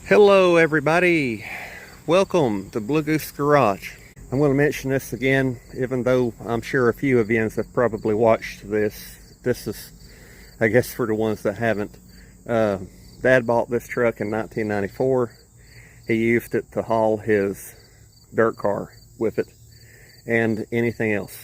Hello everybody, welcome to Blue Goose Garage. I'm going to mention this again, even though I'm sure a few of you have probably watched this. This is, I guess, for the ones that haven't. Dad bought this truck in 1994. He used it to haul his dirt car with it and anything else.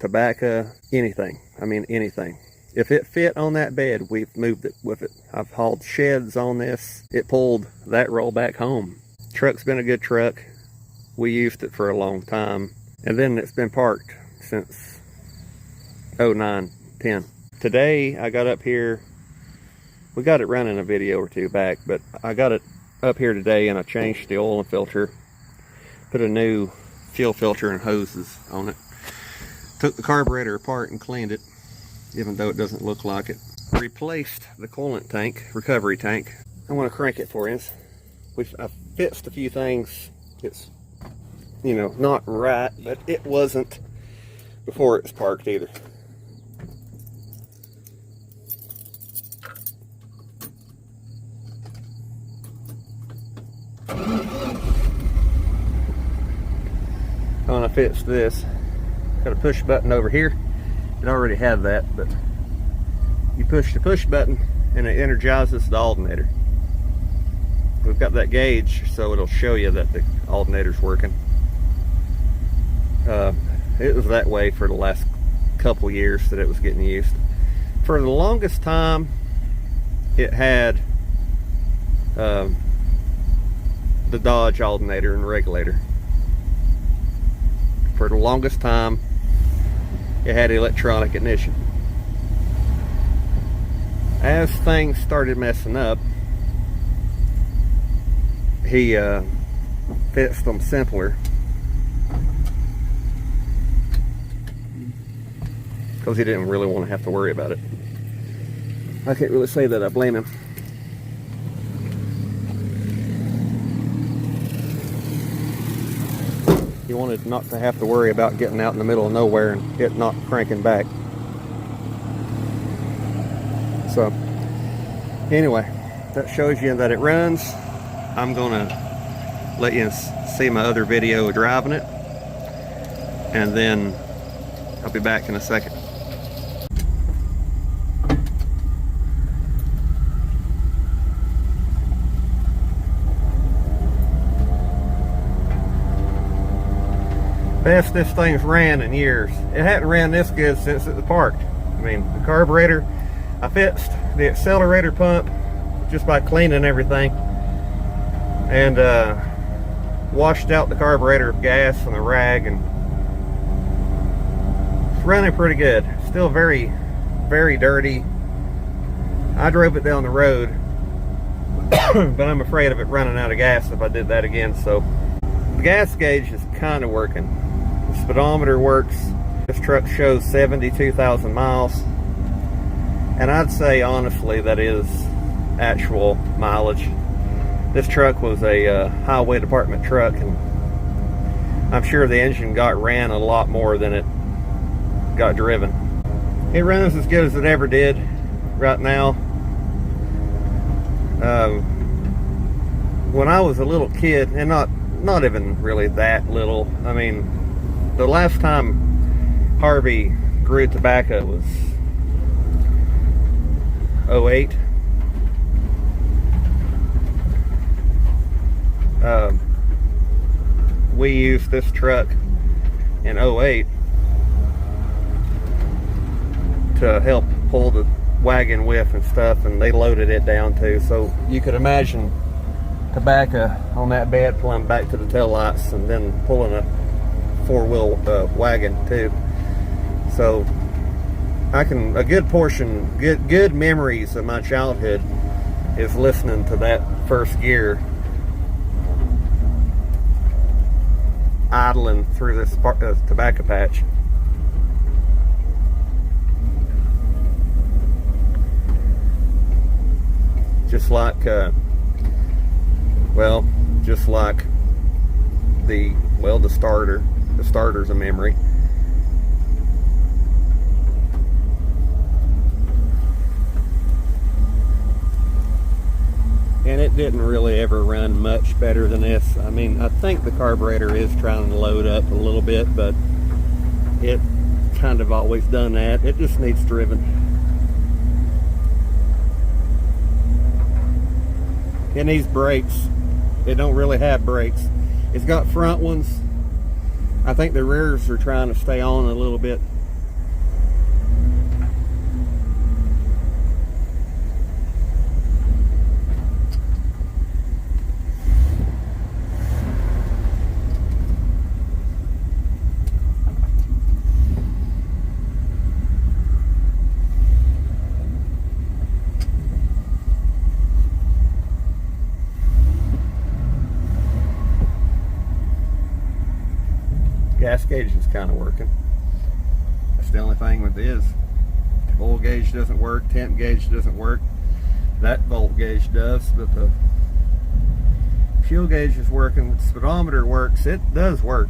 Tobacco, anything. I mean anything. If it fit on that bed, we've moved it with it. I've hauled sheds on this. It pulled that roll back home. Truck's been a good truck. We used it for a long time. And then it's been parked since 09, 10. Today, I got up here. We got it running a video or two back, but I got it up here today and I changed the oil and filter. Put a new fuel filter and hoses on it. Took the carburetor apart and cleaned it, even though it doesn't look like it. Replaced the coolant tank, recovery tank. I want to crank it for you. I've fixed a few things. It's, not right, but it wasn't before it was parked either. I want to fix this. Got a push button over here. It already had that, but you push the push button and it energizes the alternator. We've got that gauge, so it'll show you that the alternator's working. It was that way for the last couple years that it was getting used. For the longest time, it had the Dodge alternator and regulator. For the longest time, it had electronic ignition. As things started messing up, he fixed them simpler, because he didn't really want to have to worry about it. I can't really say that I blame him. He wanted not to have to worry about getting out in the middle of nowhere and it not cranking back. So, anyway, that shows you that it runs. I'm gonna let you see my other video driving it, and then I'll be back in a second. Best this thing's ran in years. It hadn't ran this good since it was parked. I mean, the carburetor, I fixed the accelerator pump just by cleaning everything, and washed out the carburetor of gas and the rag, and it's running pretty good. Still very, very dirty. I drove it down the road, but I'm afraid of it running out of gas if I did that again. So the gas gauge is kind of working. The speedometer works. This truck shows 72,000 miles, and I'd say honestly that is actual mileage. This truck was a highway department truck, and I'm sure the engine got ran a lot more than it got driven. It runs as good as it ever did right now. When I was a little kid, and not even really that little, I mean, the last time Harvey grew tobacco was 08. We used this truck in 08 to help pull the wagon with and stuff, and they loaded it down too. So you could imagine tobacco on that bed pulling back to the taillights and then pulling a four-wheel wagon too. So a good portion, good memories of my childhood is listening to that first gear idling through this tobacco patch. Just like just like the starter's a memory. and it didn't really ever run much better than this. I mean, I think the carburetor is trying to load up a little bit, but it kind of always done that. It just needs driven. It needs brakes. It don't really have brakes. It's got front ones. I think the rears are trying to stay on a little bit. Gas gauge is kind of working. That's the only thing with this. Oil gauge doesn't work, temp gauge doesn't work. That volt gauge does, but the fuel gauge is working. The speedometer works. It does work.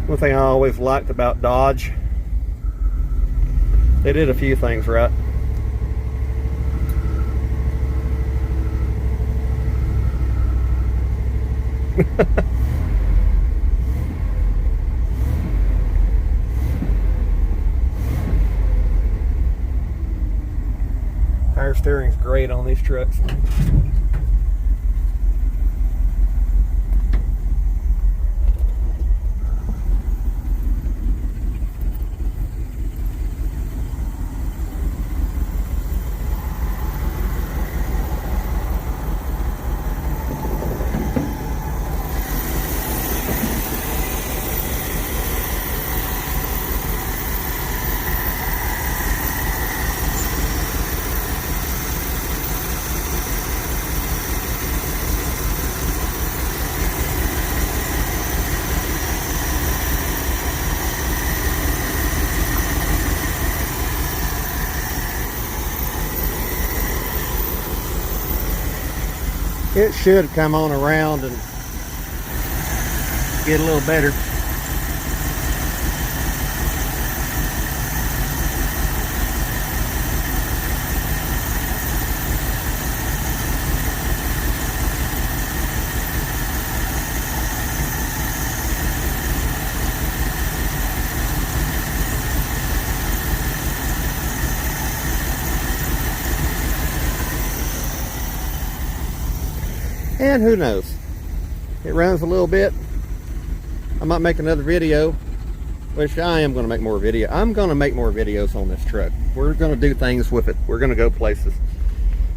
One thing I always liked about Dodge, they did a few things right. Power steering's great on these trucks. It should come on around and get a little better. And who knows, it runs a little bit. I might make another video, which I am going to make more video. I'm going to make more videos on this truck. We're going to do things with it. We're going to go places,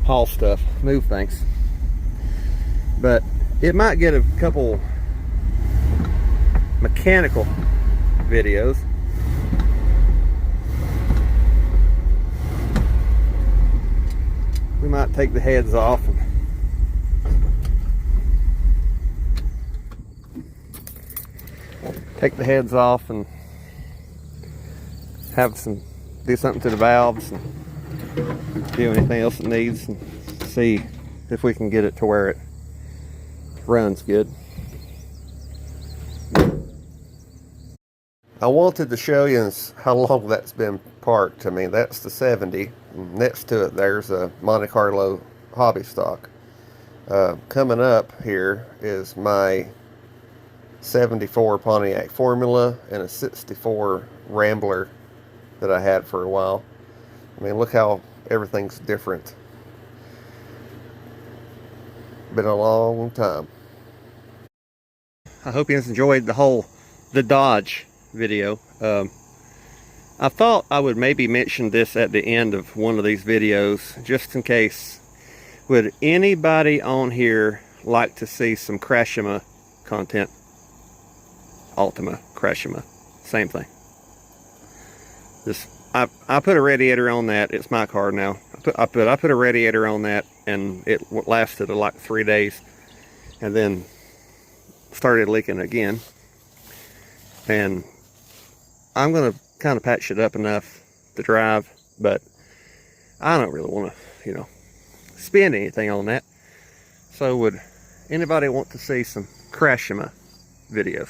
haul stuff, move things. But it might get a couple mechanical videos. We might take the heads off and do something to the valves and do anything else it needs and see if we can get it to where it runs good. I wanted to show you how long that's been parked. I mean, that's the 70. Next to it there's a Monte Carlo hobby stock. Coming up here is my 74 Pontiac Formula and a 64 Rambler that I had for a while. I mean, look how everything's different. Been a long time. I hope you guys enjoyed the Dodge video. I thought I would maybe mention this at the end of one of these videos, just in case. Would anybody on here like to see some Krashima content? Altima, Krashima, same thing. I put a radiator on that. It's my car now. I put a radiator on that, and it lasted like 3 days, and then started leaking again. And I'm gonna kind of patch it up enough to drive, but I don't really want to, spend anything on that. So would anybody want to see some Krashima videos.